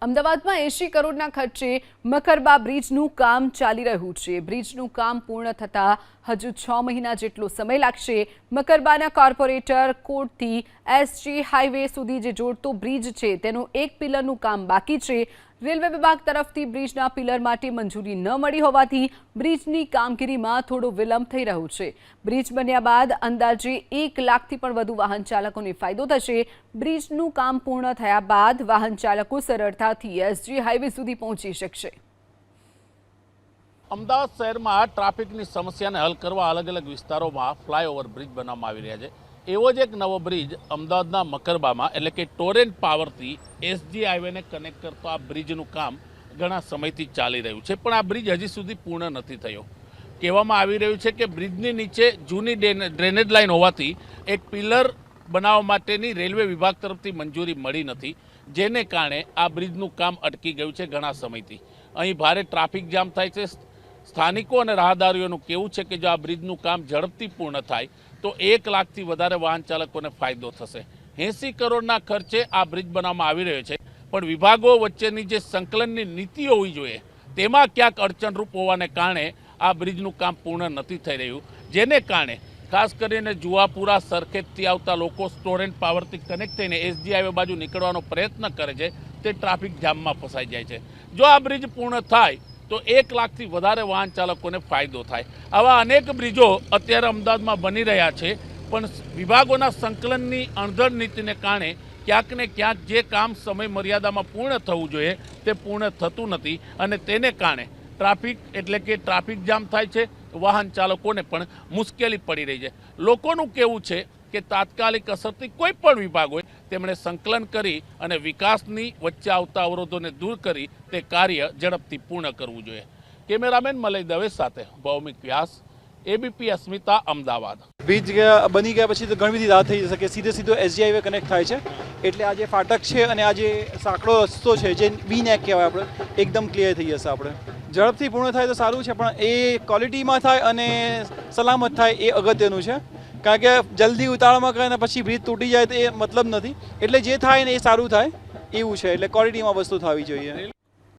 અમદાવાદમાં 80 કરોડના ખર્ચે મકરબા બ્રિજનું કામ ચાલી રહ્યું છે। બ્રિજનું કામ પૂર્ણ થતાં હજુ 6 મહિના જેટલો સમય લાગશે। મકરબાના કોર્પોરેટર કોર્ટથી એસજી હાઈવે સુધી જે જોડતો બ્રિજ છે તેનું એક પિલરનું કામ બાકી છે। રેલવે વિભાગ તરફથી બ્રિજના પિલર માટે મંજૂરી ન મળી હોવાથી બ્રિજની કામગીરીમાં થોડો વિલંબ થઈ રહ્યો છે। બ્રિજ બન્યા બાદ અંદાજે 1 લાખથી પણ વધુ વાહન ચાલકોને ફાયદો થશે। બ્રિજનું કામ પૂર્ણ થયા બાદ વાહન ચાલકો સરળતાથી એસજી હાઈવે સુધી પહોંચી શકશે। અમદાવાદ શહેરમાં ટ્રાફિકની સમસ્યાને હલ કરવા અલગ અલગ વિસ્તારોમાં ફ્લાયઓવર બ્રિજ બનાવવામાં આવી રહ્યા છે। એવો જ એક નવો બ્રિજ અમદાવાદના મકરબામાં એટલે કે ટોરેન્ટ પાવરથી એસજી હાઈવેને કનેક્ટ કરતો આ બ્રિજનું કામ ઘણા સમયથી ચાલી રહ્યું છે, પણ આ બ્રિજ હજી સુધી પૂર્ણ નથી થયો। કહેવામાં આવી રહ્યું છે કે બ્રિજની નીચે જૂની ડ્રેનેજ લાઇન હોવાથી એક પિલર બનાવવા માટેની રેલવે વિભાગ તરફથી મંજૂરી મળી નથી, જેને કારણે આ બ્રિજનું કામ અટકી ગયું છે ઘણા સમયથી। અહીં ભારે ટ્રાફિક જામ થાય છે। સ્થાનિકો અને રાહદારીઓનું કહેવું છે કે જો આ બ્રિજનું કામ ઝડપથી પૂર્ણ થાય તો 1 લાખથી વધારે વાહન ચાલકોને ફાયદો થશે। 80 કરોડના ખર્ચે આ બ્રિજ બનાવવામાં આવી રહ્યો છે, પણ વિભાગો વચ્ચેની જે સંકલનની નીતિ હોવી જોઈએ તેમાં ક્યાંક અડચણરૂપ હોવાને કારણે આ બ્રિજનું કામ પૂર્ણ નથી થઈ રહ્યું, જેને કારણે ખાસ કરીને જુવાપુરા સરખેજથી આવતા લોકો ટોરેન્ટ પાવરથી કનેક્ટ થઈને એસજી હાઈવે બાજુ નીકળવાનો પ્રયત્ન કરે છે તે ટ્રાફિક જામમાં ફસાઈ જાય છે। જો આ બ્રિજ પૂર્ણ થાય તો 1 લાખથી વધારે વાહન ચાલકોને ફાયદો થાય। આવા અનેક બ્રિજો અત્યારે અમદાવાદમાં બની રહ્યા છે, પણ વિભાગોના સંકલનની અણધડ નીતિને કારણે ક્યાંક ને ક્યાંક જે કામ સમય મર્યાદામાં પૂર્ણ થવું જોઈએ તે પૂર્ણ થતું નથી, અને તેને કારણે ટ્રાફિક એટલે કે ટ્રાફિક જામ થાય છે, વાહન ચાલકોને પણ મુશ્કેલી પડી રહી છે। લોકોનું કહેવું છે કે તાત્કાલિક અસરથી કોઈ પણ વિભાગ હોય તેમણે સંકલન કરી અને વિકાસની વચ્ચે આવતા અવરોધોને દૂર કરી તે કાર્ય ઝડપથી પૂર્ણ કરવું જોઈએ। કેમેરામેન મલય દવે સાથે ભૌમિક વ્યાસ, એબીપી અસ્મિતા, અમદાવાદ। બ્રિજ બની ગયા પછી તો ઘણી બધી રાહ થઈ શકે, સીધો એસજી હાઈવે કનેક્ટ થાય છે, એટલે આ જે ફાટક છે અને આ જે સાંકડો રસ્તો છે જે વી નેક કહેવાય આપણે એકદમ ક્લિયર થઈ જશે। આપણે ઝડપથી પૂર્ણ થાય તો સારું છે, પણ એ ક્વોલિટીમાં થાય અને સલામત થાય એ અગત્યનું છે, કારણ કે જલ્દી ઉતાવળમાં કરે ને પછી બ્રિજ તૂટી જાય તો એ મતલબ નથી। એટલે જે થાય ને એ સારું થાય એવું છે, એટલે ક્વોલિટીમાં વસ્તુ થવી જોઈએ।